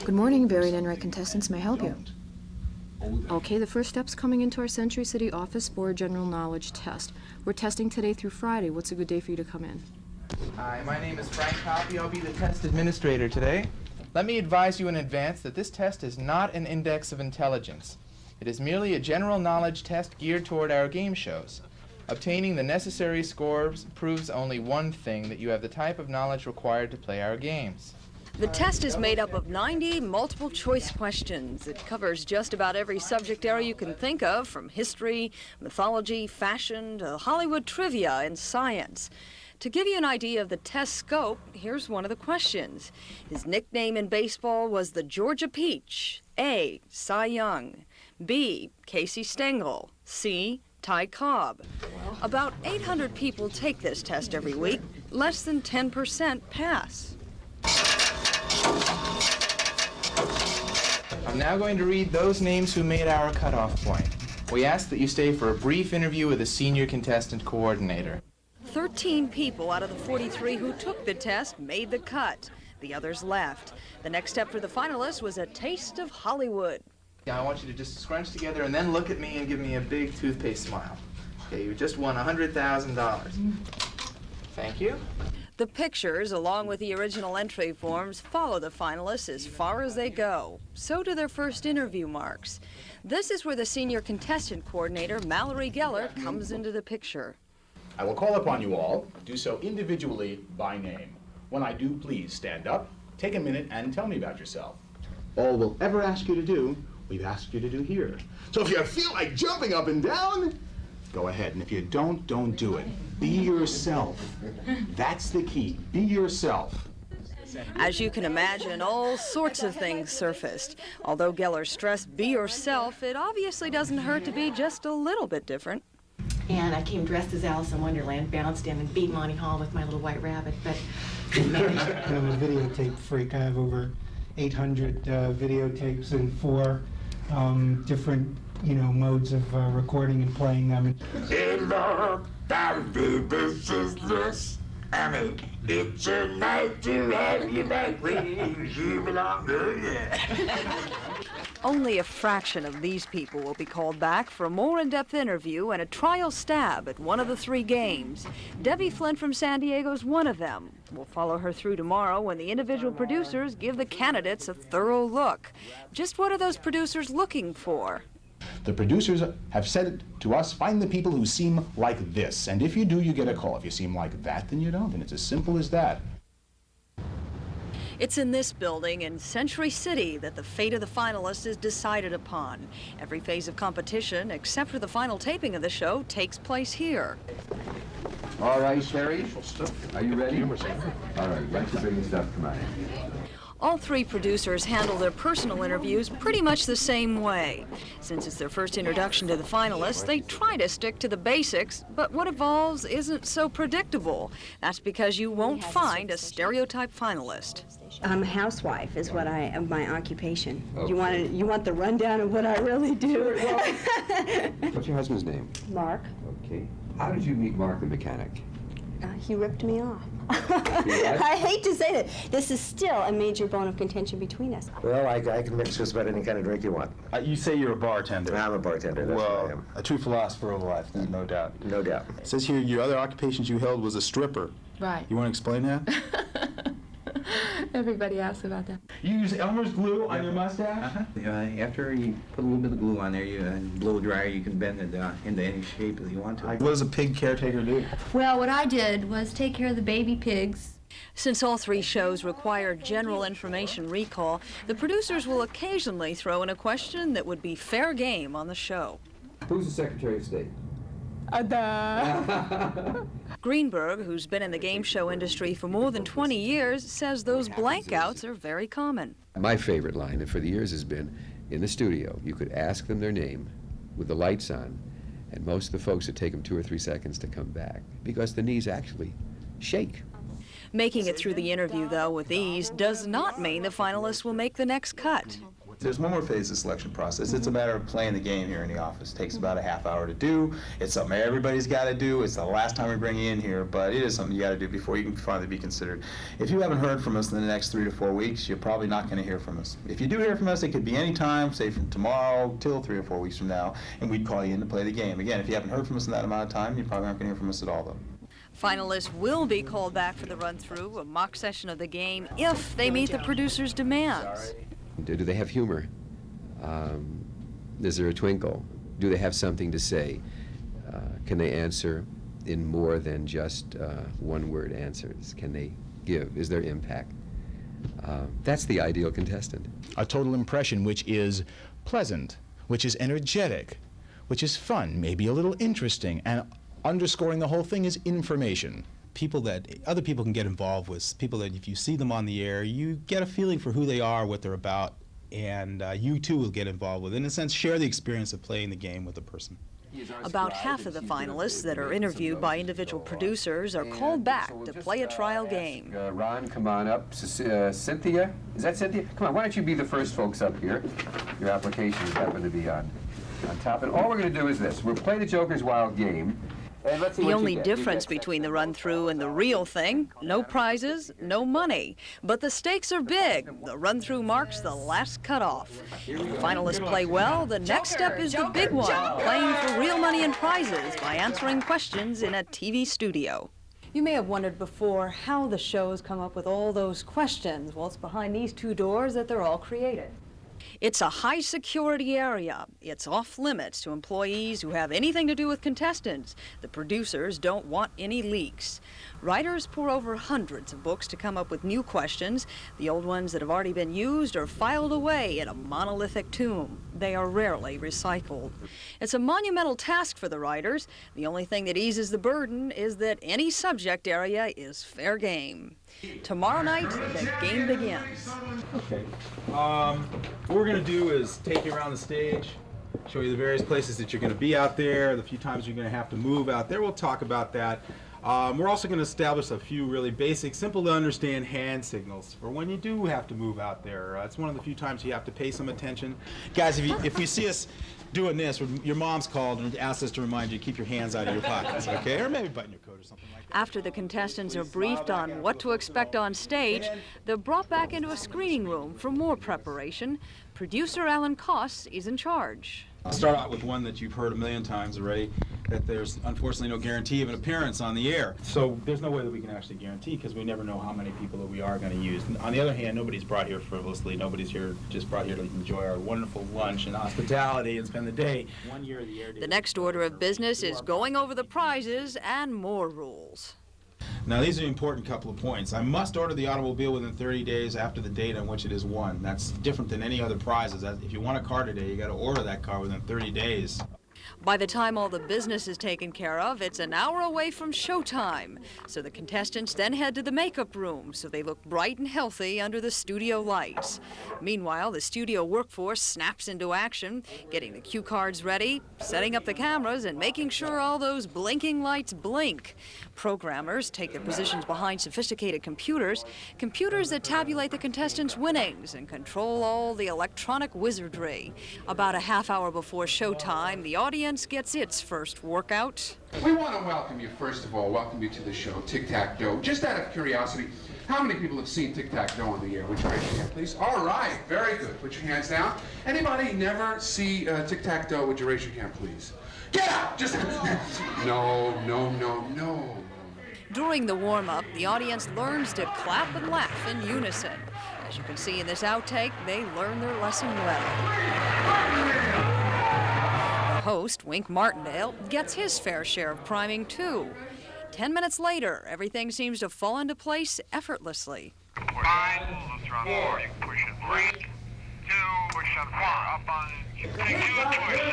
Good morning, buried and right contestants. May I help you? Okay, the first step's coming into our Century City office for a general knowledge test. We're testing today through Friday. What's a good day for you to come in? Hi, my name is Frank Hoppy. I'll be the test administrator today. Let me advise you in advance that this test is not an index of intelligence. It is merely a general knowledge test geared toward our game shows. Obtaining the necessary scores proves only one thing, that you have the type of knowledge required to play our games. The test is made up of 90 multiple-choice questions. It covers just about every subject area you can think of, from history, mythology, fashion, to Hollywood trivia and science. To give you an idea of the test scope, here's one of the questions. His nickname in baseball was the Georgia Peach. A, Cy Young. B, Casey Stengel. C, Ty Cobb. About 800 people take this test every week. Less than 10% pass. I'm now going to read those names who made our cutoff point. We ask that you stay for a brief interview with a senior contestant coordinator. 13 people out of the 43 who took the test made the cut. The others left. The next step for the finalists was a taste of Hollywood. I want you to just scrunch together and then look at me and give me a big toothpaste smile. Okay, you just won $100,000. Thank you. The pictures, along with the original entry forms, follow the finalists as far as they go. So do their first interview marks. This is where the senior contestant coordinator, Mallory Geller, comes into the picture. I will call upon you all to do so individually by name. When I do, please stand up, take a minute, and tell me about yourself. All we'll ever ask you to do, we've asked you to do here. So if you feel like jumping up and down, go ahead. And if you don't do it. Be yourself. That's the key. Be yourself. As you can imagine, all sorts of things surfaced. Although Geller stressed be yourself, it obviously doesn't hurt to be just a little bit different. And I came dressed as Alice in Wonderland, bounced in and beat Monty Hall with my little white rabbit, but... I'm a videotape freak. I have over 800 videotapes in 4 different, modes of recording and playing them. Hello, baby, this is Liz. It's a night to have you back when you belong to Only a fraction of these people will be called back for a more in-depth interview and a trial stab at one of the 3 games. Debbie Flint from San Diego is one of them. We'll follow her through tomorrow when the individual producers give the candidates a thorough look. Just what are those producers looking for? The producers have said to us, find the people who seem like this. And if you do, you get a call. If you seem like that, then you don't. And it's as simple as that. It's in this building in Century City that the fate of the finalists is decided upon. Every phase of competition, except for the final taping of the show, takes place here. All right, Sherry, are you ready? All right, let your big stuff come on. All 3 producers handle their personal interviews pretty much the same way. Since it's their first introduction to the finalists, they try to stick to the basics, but what evolves isn't so predictable. That's because you won't find a stereotype finalist. I'm a housewife is what my occupation. Okay. You want the rundown of what I really do? What's your husband's name? Mark. Okay. How did you meet Mark the mechanic? He ripped me off. I hate to say that. This is still a major bone of contention between us. Well, I can mix just about any kind of drink you want. You say you're a bartender. I'm a bartender, that's what I am. A true philosopher of life, no doubt. No doubt. It says here your other occupations you held was a stripper. Right. You want to explain that? Everybody asks about that. You use Elmer's glue on your mustache? After you put a little bit of glue on there, you blow dryer, you can bend it into any shape that you want to. What does a pig caretaker do? Well, what I did was take care of the baby pigs. Since all 3 shows require general information recall, the producers will occasionally throw in a question that would be fair game on the show. Who's the Secretary of State? Greenberg, who's been in the game show industry for more than 20 years, says those blankouts are very common. My favorite line for the years has been, in the studio, you could ask them their name with the lights on, and most of the folks would take them 2 or 3 seconds to come back, because the knees actually shake. Making it through the interview, though, with ease does not mean the finalists will make the next cut. There's one more phase of the selection process. It's a matter of playing the game here in the office. It takes about a half hour to do. It's something everybody's got to do. It's the last time we bring you in here, but it is something you got to do before you can finally be considered. If you haven't heard from us in the next 3 to 4 weeks, you're probably not going to hear from us. If you do hear from us, it could be any time, say from tomorrow till 3 or 4 weeks from now, and we'd call you in to play the game. Again, if you haven't heard from us in that amount of time, you probably aren't going to hear from us at all, though. Finalists will be called back for the run-through, a mock session of the game, if they meet the producer's demands. Do they have humor? Is there a twinkle? Do they have something to say? Can they answer in more than just one-word answers? Can they give? Is there impact? That's the ideal contestant. A total impression which is pleasant, which is energetic, which is fun, maybe a little interesting, and underscoring the whole thing is information. People that other people can get involved with, people that if you see them on the air, you get a feeling for who they are, what they're about, and you too will get involved with, in a sense, share the experience of playing the game with a person. About half of the finalists that are interviewed by individual producers are called back to play a trial game. Ron, come on up. Cynthia? Is that Cynthia? Come on, why don't you be the first folks up here? Your application is happen to be on top. And all we're going to do is this. We'll play the Joker's Wild Game. The only difference between the run-through and the real thing, no prizes, no money. But the stakes are big. The run-through marks the last cutoff. If the finalists play well, the next step is the big one, playing for real money and prizes by answering questions in a TV studio. You may have wondered before how the shows come up with all those questions. Well, it's behind these two doors that they're all created. It's a high-security area. It's off-limits to employees who have anything to do with contestants. The producers don't want any leaks. Writers pour over hundreds of books to come up with new questions. The old ones that have already been used are filed away in a monolithic tomb. They are rarely recycled. It's a monumental task for the writers. The only thing that eases the burden is that any subject area is fair game. Tomorrow night, the game begins. Okay. What we're going to do is take you around the stage, show you the various places that you're going to be out there, the few times you're going to have to move out there. We'll talk about that. We're also going to establish a few really basic, simple to understand hand signals for when you do have to move out there. It's one of the few times you have to pay some attention. Guys, if you see us doing this, your mom's called and asked us to remind you to keep your hands out of your pockets, okay? Or maybe button your coat or something like that. After the contestants are briefed on what to expect on stage, they're brought back into a screening room for more preparation. Producer Alan Koss is in charge. I'll start out with one that you've heard a million times already, that there's unfortunately no guarantee of an appearance on the air. So there's no way that we can actually guarantee, because we never know how many people that we are going to use. On the other hand, nobody's brought here frivolously. Nobody's just brought here to enjoy our wonderful lunch and hospitality and spend the day. 1 year of the air. The next order of business is going over the prizes and more rules. Now, these are an important couple of points. I must order the automobile within 30 days after the date on which it is won. That's different than any other prizes. If you want a car today, you got to order that car within 30 days. By the time all the business is taken care of, it's an hour away from showtime. So the contestants then head to the makeup room so they look bright and healthy under the studio lights. Meanwhile, the studio workforce snaps into action, getting the cue cards ready, setting up the cameras, and making sure all those blinking lights blink. Programmers take their positions behind sophisticated computers that tabulate the contestants' winnings and control all the electronic wizardry. About a half hour before showtime, the audience gets its first workout. We want to welcome you, first of all, welcome you to the show, Tic Tac Dough. Just out of curiosity, how many people have seen Tic Tac Dough on the air? Would you raise your hand, please? All right, very good. Put your hands down. Anybody never see Tic Tac Dough? Would you raise your hand, please? Get out! Just no. During the warm-up, the audience learns to clap and laugh in unison. As you can see in this outtake, they learn their lesson well. The host, Wink Martindale, gets his fair share of priming, too. 10 minutes later, everything seems to fall into place effortlessly. Push 5, pull the throttle 4, you can push it brake, 2, push on 4, up on, take 2 and push.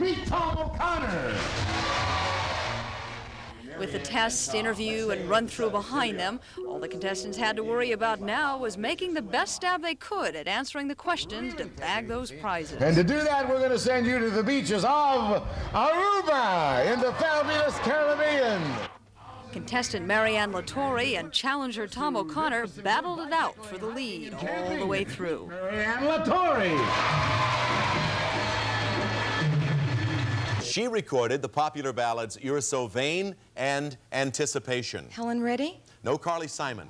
Meet Tom O'Connor! With the test, interview, and run-through behind them, all the contestants had to worry about now was making the best stab they could at answering the questions to bag those prizes. And to do that, we're going to send you to the beaches of Aruba in the fabulous Caribbean. Contestant Marianne Latore and challenger Tom O'Connor battled it out for the lead all the way through. Marianne Latore. She recorded the popular ballads You're So Vain and Anticipation. Helen Reddy? No Carly Simon.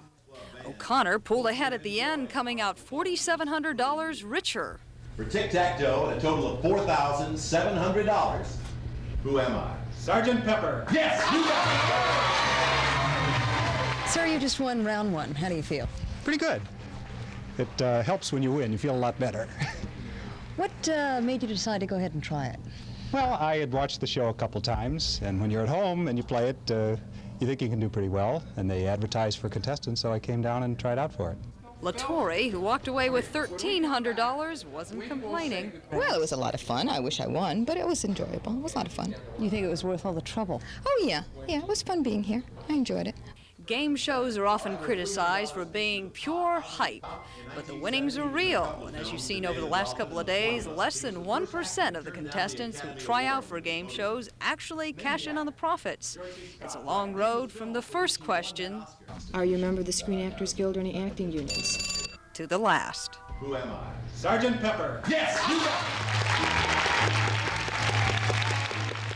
O'Connor pulled ahead at the end, coming out $4,700 richer. For Tic Tac Dough, a total of $4,700. Who am I? Sergeant Pepper. Yes, you got Sir, you just won round one. How do you feel? Pretty good. It helps when you win. You feel a lot better. What made you decide to go ahead and try it? Well, I had watched the show a couple times, and when you're at home and you play it, you think you can do pretty well, and they advertise for contestants, so I came down and tried out for it. Latore, who walked away with $1,300, wasn't complaining. Well, it was a lot of fun. I wish I won, but it was enjoyable. It was a lot of fun. You think it was worth all the trouble? Oh, yeah. Yeah, it was fun being here. I enjoyed it. Game shows are often criticized for being pure hype, but the winnings are real. And as you've seen over the last couple of days, less than 1% of the contestants who try out for game shows actually cash in on the profits. It's a long road from the first question, Are you a member of the Screen Actors Guild or any acting unions? to the last. Who am I? Sergeant Pepper. Yes, you got